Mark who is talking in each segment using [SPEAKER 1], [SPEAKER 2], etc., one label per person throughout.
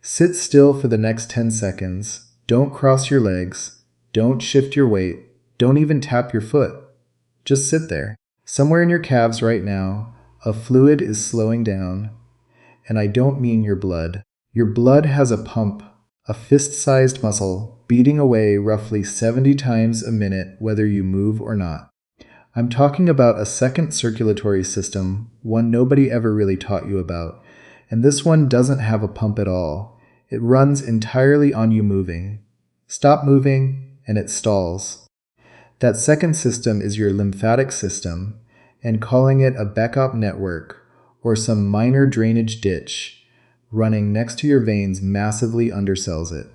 [SPEAKER 1] Sit still for the next 10 seconds. Don't cross your legs. Don't shift your weight. Don't even tap your foot. Just sit there. Somewhere in your calves right now, a fluid is slowing down. And I don't mean your blood. Your blood has a pump, a fist-sized muscle, beating away roughly 70 times a minute whether you move or not. I'm talking about a second circulatory system, one nobody ever really taught you about. And this one doesn't have a pump at all. It runs entirely on you moving. Stop moving, and it stalls. That second system is your lymphatic system, and calling it a backup network, or some minor drainage ditch, running next to your veins massively undersells it.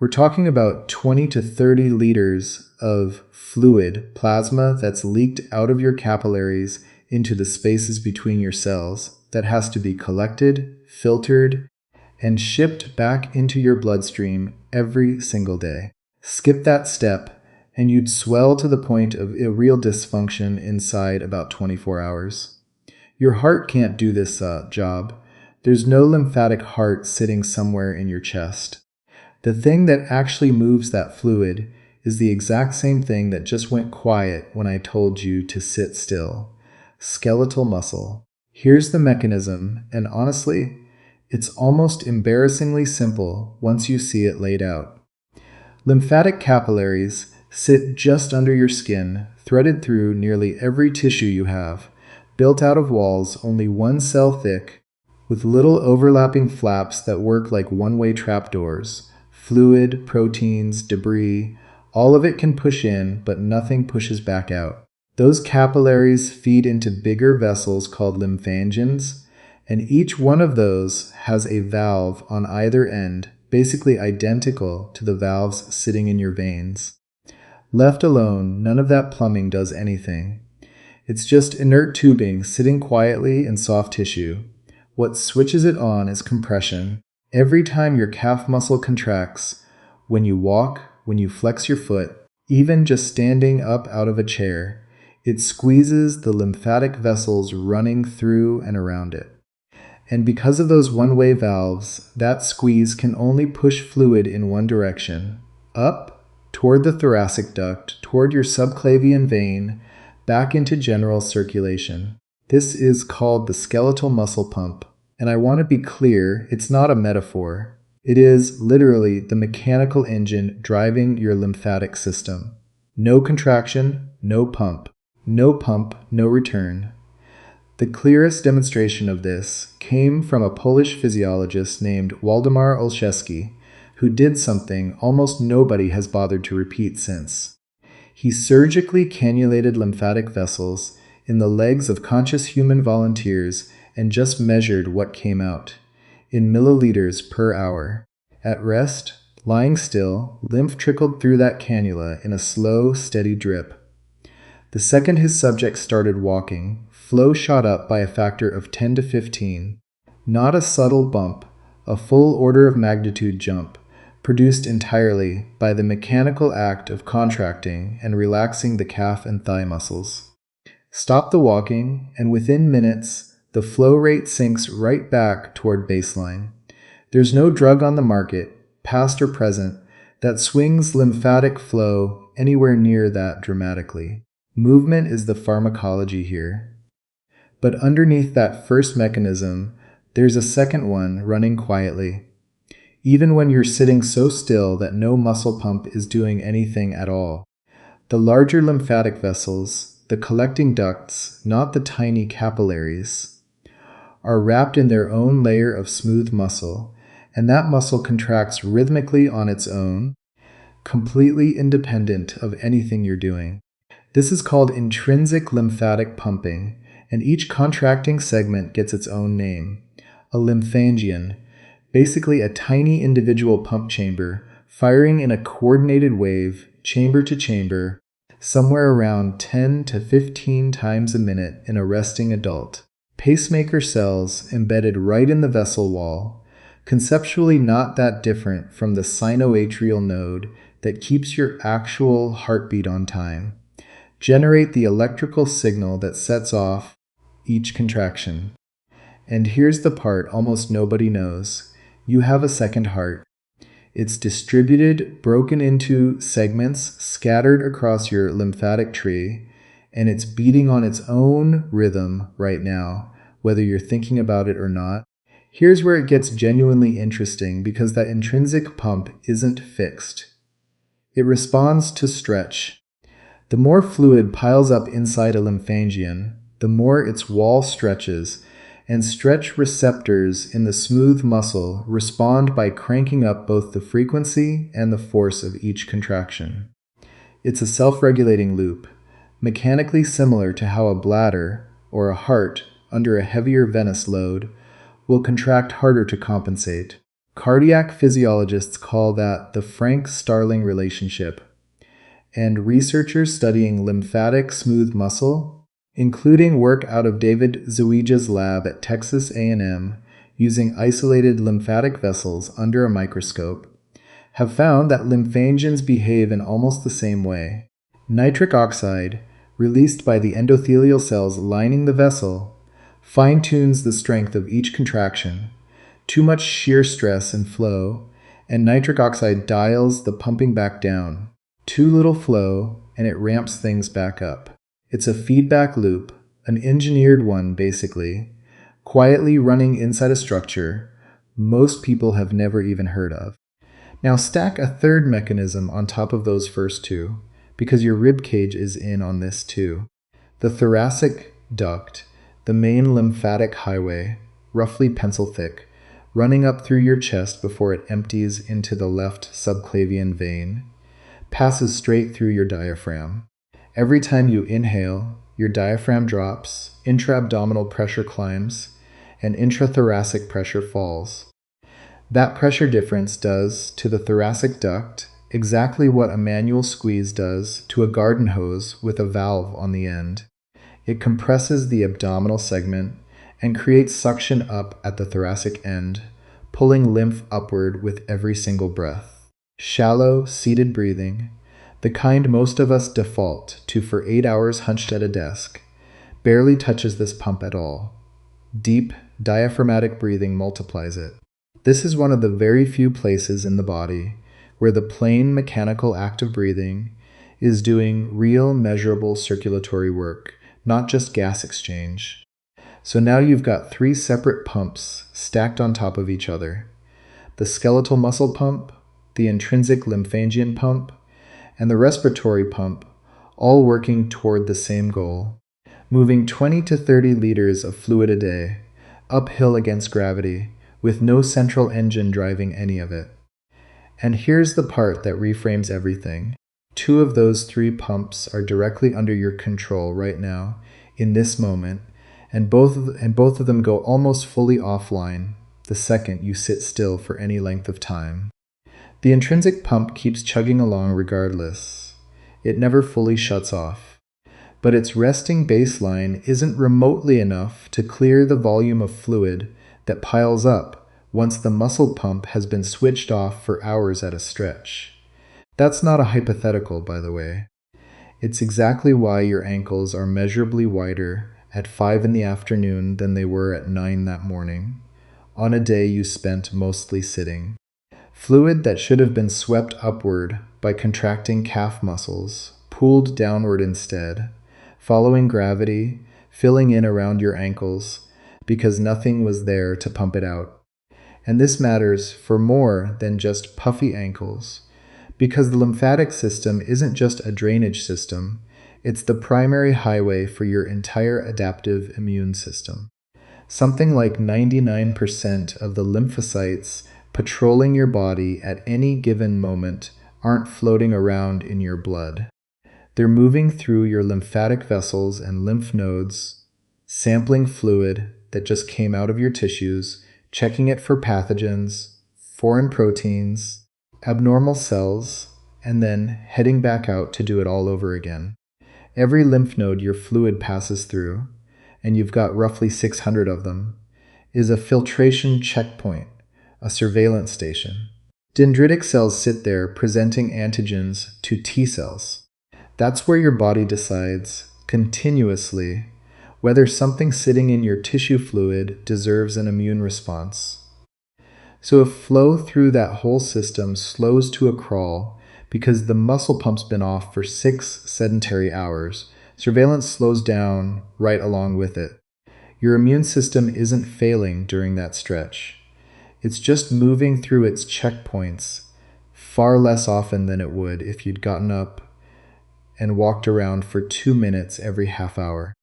[SPEAKER 1] We're talking about 20 to 30 liters of fluid, plasma, that's leaked out of your capillaries into the spaces between your cells that has to be collected, filtered, and shipped back into your bloodstream every single day. Skip that step, and you'd swell to the point of a real dysfunction inside about 24 hours. Your heart can't do this job. There's no lymphatic heart sitting somewhere in your chest. The thing that actually moves that fluid is the exact same thing that just went quiet when I told you to sit still. Skeletal muscle. Here's the mechanism, and honestly, it's almost embarrassingly simple once you see it laid out. Lymphatic capillaries sit just under your skin, threaded through nearly every tissue you have, built out of walls only one cell thick, with little overlapping flaps that work like one-way trapdoors. Fluid, proteins, debris, all of it can push in, but nothing pushes back out. Those capillaries feed into bigger vessels called lymphangions, and each one of those has a valve on either end, basically identical to the valves sitting in your veins. Left alone, none of that plumbing does anything. It's just inert tubing sitting quietly in soft tissue. What switches it on is compression. Every time your calf muscle contracts, when you walk, when you flex your foot, even just standing up out of a chair, it squeezes the lymphatic vessels running through and around it. And because of those one-way valves, that squeeze can only push fluid in one direction, up, toward the thoracic duct, toward your subclavian vein, back into general circulation. This is called the skeletal muscle pump. And I want to be clear, it's not a metaphor. It is literally the mechanical engine driving your lymphatic system. No contraction, no pump. No pump, no return. The clearest demonstration of this came from a Polish physiologist named Waldemar Olszewski, who did something almost nobody has bothered to repeat since. He surgically cannulated lymphatic vessels in the legs of conscious human volunteers and just measured what came out, in milliliters per hour. At rest, lying still, lymph trickled through that cannula in a slow, steady drip. The second his subject started walking, flow shot up by a factor of 10 to 15. Not a subtle bump, a full order of magnitude jump, produced entirely by the mechanical act of contracting and relaxing the calf and thigh muscles. Stop the walking, and within minutes, the flow rate sinks right back toward baseline. There's no drug on the market, past or present, that swings lymphatic flow anywhere near that dramatically. Movement is the pharmacology here. But underneath that first mechanism, there's a second one running quietly. Even when you're sitting so still that no muscle pump is doing anything at all. The larger lymphatic vessels, the collecting ducts, not the tiny capillaries, are wrapped in their own layer of smooth muscle, and that muscle contracts rhythmically on its own, completely independent of anything you're doing. This is called intrinsic lymphatic pumping, and each contracting segment gets its own name. A lymphangion, basically a tiny individual pump chamber, firing in a coordinated wave, chamber to chamber, somewhere around 10 to 15 times a minute in a resting adult. Pacemaker cells embedded right in the vessel wall, conceptually not that different from the sinoatrial node that keeps your actual heartbeat on time, generate the electrical signal that sets off each contraction. And here's the part almost nobody knows. You have a second heart. It's distributed, broken into segments, scattered across your lymphatic tree, and it's beating on its own rhythm right now, whether you're thinking about it or not. Here's where it gets genuinely interesting because that intrinsic pump isn't fixed. It responds to stretch. The more fluid piles up inside a lymphangion, the more its wall stretches, and stretch receptors in the smooth muscle respond by cranking up both the frequency and the force of each contraction. It's a self-regulating loop, mechanically similar to how a bladder, or a heart, under a heavier venous load, will contract harder to compensate. Cardiac physiologists call that the Frank-Starling relationship, and researchers studying lymphatic smooth muscle, including work out of David Zawieja's lab at Texas A&M using isolated lymphatic vessels under a microscope, have found that lymphangions behave in almost the same way. Nitric oxide, released by the endothelial cells lining the vessel, fine-tunes the strength of each contraction. Too much shear stress and flow, and nitric oxide dials the pumping back down. Too little flow, and it ramps things back up. It's a feedback loop, an engineered one basically, quietly running inside a structure most people have never even heard of. Now stack a third mechanism on top of those first two, because your rib cage is in on this too. The thoracic duct, the main lymphatic highway, roughly pencil thick, running up through your chest before it empties into the left subclavian vein, passes straight through your diaphragm. Every time you inhale, your diaphragm drops, intra-abdominal pressure climbs, and intrathoracic pressure falls. That pressure difference does to the thoracic duct exactly what a manual squeeze does to a garden hose with a valve on the end. It compresses the abdominal segment and creates suction up at the thoracic end, pulling lymph upward with every single breath. Shallow, seated breathing, the kind most of us default to for 8 hours hunched at a desk, barely touches this pump at all. Deep, diaphragmatic breathing multiplies it. This is one of the very few places in the body where the plain mechanical act of breathing is doing real measurable circulatory work, not just gas exchange. So now you've got 3 separate pumps stacked on top of each other. The skeletal muscle pump, the intrinsic lymphangion pump, and the respiratory pump, all working toward the same goal, moving 20 to 30 liters of fluid a day, uphill against gravity, with no central engine driving any of it. And here's the part that reframes everything. 2 of those 3 pumps are directly under your control right now, in this moment, and both of them go almost fully offline the second you sit still for any length of time. The intrinsic pump keeps chugging along regardless. It never fully shuts off. But its resting baseline isn't remotely enough to clear the volume of fluid that piles up once the muscle pump has been switched off for hours at a stretch. That's not a hypothetical, by the way. It's exactly why your ankles are measurably wider at 5 in the afternoon than they were at 9 that morning, on a day you spent mostly sitting. Fluid that should have been swept upward by contracting calf muscles, pooled downward instead, following gravity, filling in around your ankles, because nothing was there to pump it out. And this matters for more than just puffy ankles, because the lymphatic system isn't just a drainage system, it's the primary highway for your entire adaptive immune system. Something like 99% of the lymphocytes patrolling your body at any given moment aren't floating around in your blood. They're moving through your lymphatic vessels and lymph nodes, sampling fluid that just came out of your tissues, checking it for pathogens, foreign proteins, abnormal cells, and then heading back out to do it all over again. Every lymph node your fluid passes through, and you've got roughly 600 of them, is a filtration checkpoint, a surveillance station. Dendritic cells sit there presenting antigens to T cells. That's where your body decides, continuously, whether something sitting in your tissue fluid deserves an immune response. So if flow through that whole system slows to a crawl because the muscle pump's been off for 6 sedentary hours, surveillance slows down right along with it. Your immune system isn't failing during that stretch. It's just moving through its checkpoints far less often than it would if you'd gotten up and walked around for 2 minutes every half hour.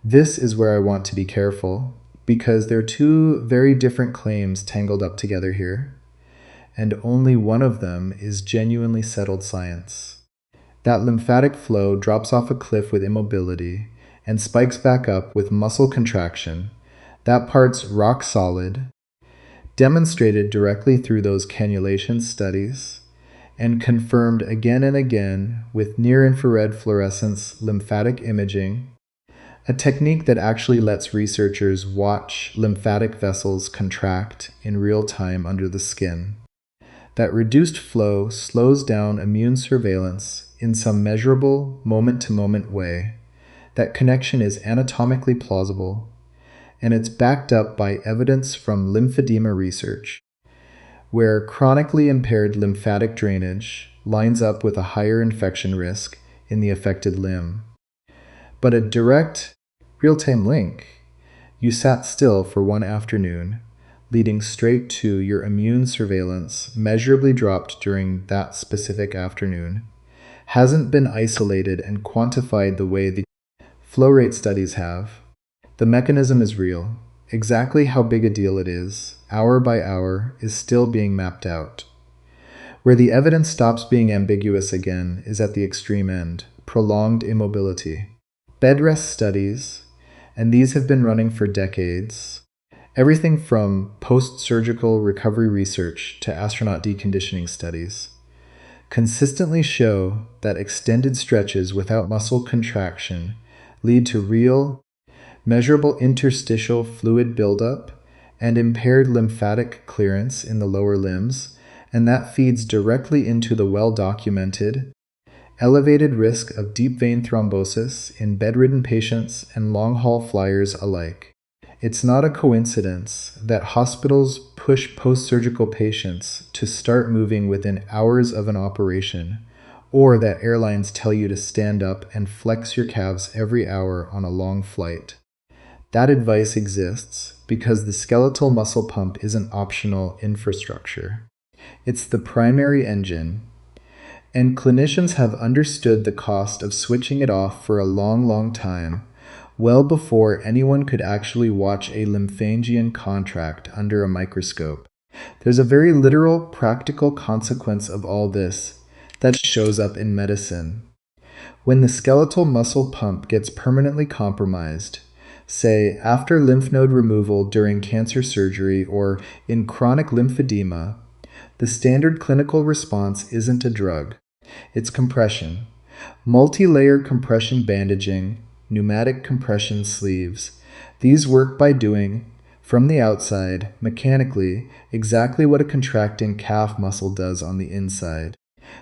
[SPEAKER 1] This is where I want to be careful, because there are two very different claims tangled up together here, and only one of them is genuinely settled science. That lymphatic flow drops off a cliff with immobility and spikes back up with muscle contraction. That part's rock solid, demonstrated directly through those cannulation studies, and confirmed again and again with near-infrared fluorescence lymphatic imaging, a technique that actually lets researchers watch lymphatic vessels contract in real time under the skin. That reduced flow slows down immune surveillance in some measurable, moment-to-moment way. That connection is anatomically plausible, and it's backed up by evidence from lymphedema research, where chronically impaired lymphatic drainage lines up with a higher infection risk in the affected limb. But a direct, real-time link: you sat still for one afternoon, leading straight to your immune surveillance measurably dropped during that specific afternoon, hasn't been isolated and quantified the way the flow rate studies have. The mechanism is real. Exactly how big a deal it is, hour by hour, is still being mapped out. Where the evidence stops being ambiguous again is at the extreme end: prolonged immobility. Bed rest studies, and these have been running for decades, everything from post-surgical recovery research to astronaut deconditioning studies, consistently show that extended stretches without muscle contraction lead to real, measurable interstitial fluid buildup and impaired lymphatic clearance in the lower limbs, and that feeds directly into the well-documented elevated risk of deep vein thrombosis in bedridden patients and long-haul flyers alike. It's not a coincidence that hospitals push post-surgical patients to start moving within hours of an operation, or that airlines tell you to stand up and flex your calves every hour on a long flight. That advice exists because the skeletal muscle pump isn't optional infrastructure. It's the primary engine, and clinicians have understood the cost of switching it off for a long, long time, well before anyone could actually watch a lymphangion contract under a microscope. There's a very literal, practical consequence of all this that shows up in medicine. When the skeletal muscle pump gets permanently compromised, say after lymph node removal during cancer surgery or in chronic lymphedema, the standard clinical response isn't a drug. It's compression. Multi-layer compression bandaging, pneumatic compression sleeves. These work by doing, from the outside, mechanically, exactly what a contracting calf muscle does on the inside.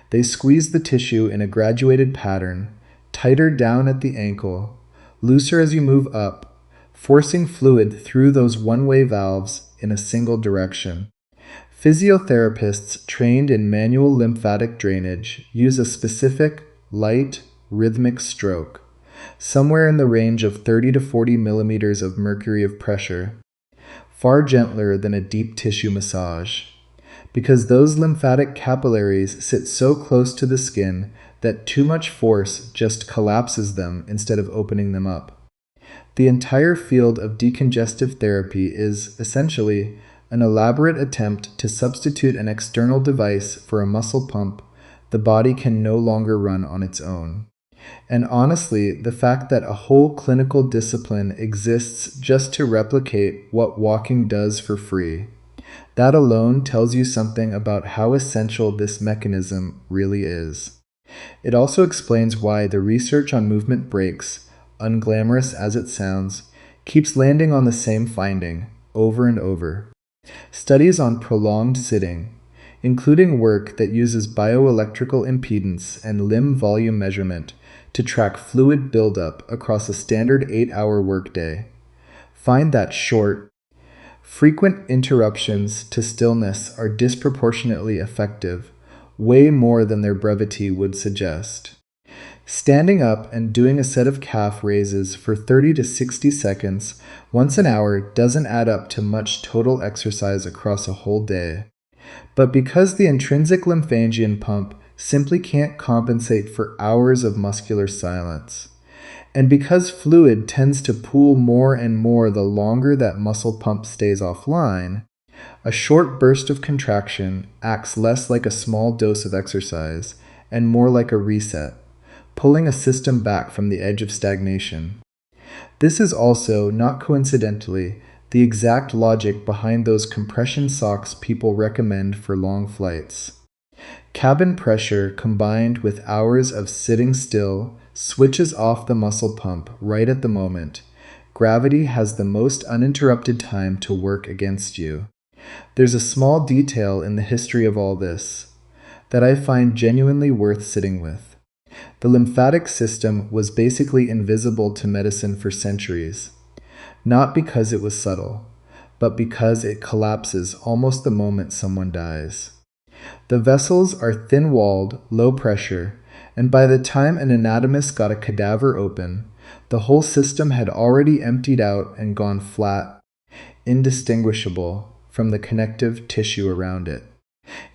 [SPEAKER 1] They squeeze the tissue in a graduated pattern, tighter down at the ankle, looser as you move up, forcing fluid through those one-way valves in a single direction. Physiotherapists trained in manual lymphatic drainage use a specific, light, rhythmic stroke, somewhere in the range of 30 to 40 millimeters of mercury of pressure, far gentler than a deep tissue massage, because those lymphatic capillaries sit so close to the skin that too much force just collapses them instead of opening them up. The entire field of decongestive therapy is, essentially, an elaborate attempt to substitute an external device for a muscle pump the body can no longer run on its own. And honestly, the fact that a whole clinical discipline exists just to replicate what walking does for free, that alone tells you something about how essential this mechanism really is. It also explains why the research on movement breaks, unglamorous as it sounds, keeps landing on the same finding over and over. Studies on prolonged sitting, including work that uses bioelectrical impedance and limb volume measurement to track fluid buildup across a standard 8-hour workday, find that short, Frequent interruptions to stillness are disproportionately effective, way more than their brevity would suggest. Standing up and doing a set of calf raises for 30 to 60 seconds once an hour doesn't add up to much total exercise across a whole day. But because the intrinsic lymphangion pump simply can't compensate for hours of muscular silence, and because fluid tends to pool more and more the longer that muscle pump stays offline, a short burst of contraction acts less like a small dose of exercise and more like a reset, pulling a system back from the edge of stagnation. This is also, not coincidentally, the exact logic behind those compression socks people recommend for long flights. Cabin pressure combined with hours of sitting still switches off the muscle pump right at the moment. Gravity has the most uninterrupted time to work against you. There's a small detail in the history of all this that I find genuinely worth sitting with. The lymphatic system was basically invisible to medicine for centuries, not because it was subtle, but because it collapses almost the moment someone dies. The vessels are thin-walled, low pressure, and by the time an anatomist got a cadaver open, the whole system had already emptied out and gone flat, indistinguishable from the connective tissue around it.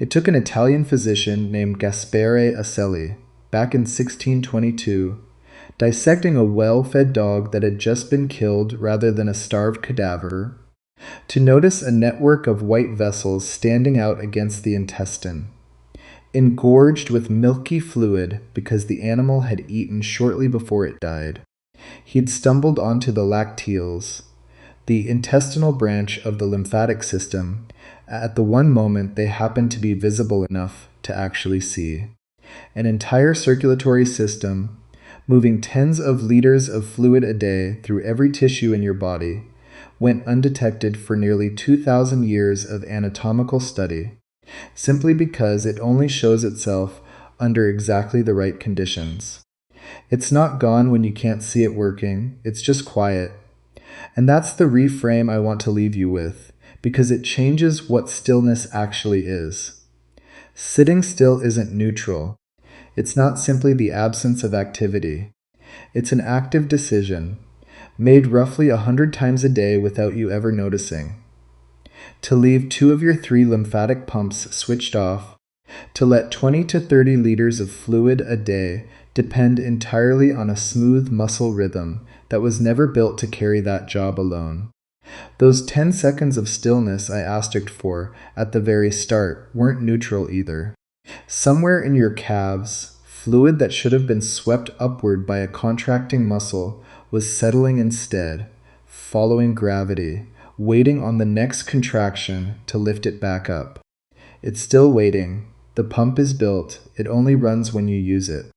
[SPEAKER 1] It took an Italian physician named Gaspare Aselli, back in 1622, dissecting a well-fed dog that had just been killed rather than a starved cadaver, to notice a network of white vessels standing out against the intestine, engorged with milky fluid because the animal had eaten shortly before it died. He'd stumbled onto the lacteals, the intestinal branch of the lymphatic system, at the one moment they happened to be visible enough to actually see. An entire circulatory system, moving tens of liters of fluid a day through every tissue in your body, went undetected for nearly 2,000 years of anatomical study, simply because it only shows itself under exactly the right conditions. It's not gone when you can't see it working, it's just quiet. And that's the reframe I want to leave you with, because it changes what stillness actually is. Sitting still isn't neutral. It's not simply the absence of activity. It's an active decision, made roughly 100 times a day without you ever noticing. To leave 2 of your 3 lymphatic pumps switched off, to let 20 to 30 liters of fluid a day depend entirely on a smooth muscle rhythm that was never built to carry that job alone. Those 10 seconds of stillness I asterisked for at the very start weren't neutral either. Somewhere in your calves, fluid that should have been swept upward by a contracting muscle was settling instead, following gravity, waiting on the next contraction to lift it back up. It's still waiting. The pump is built. It only runs when you use it.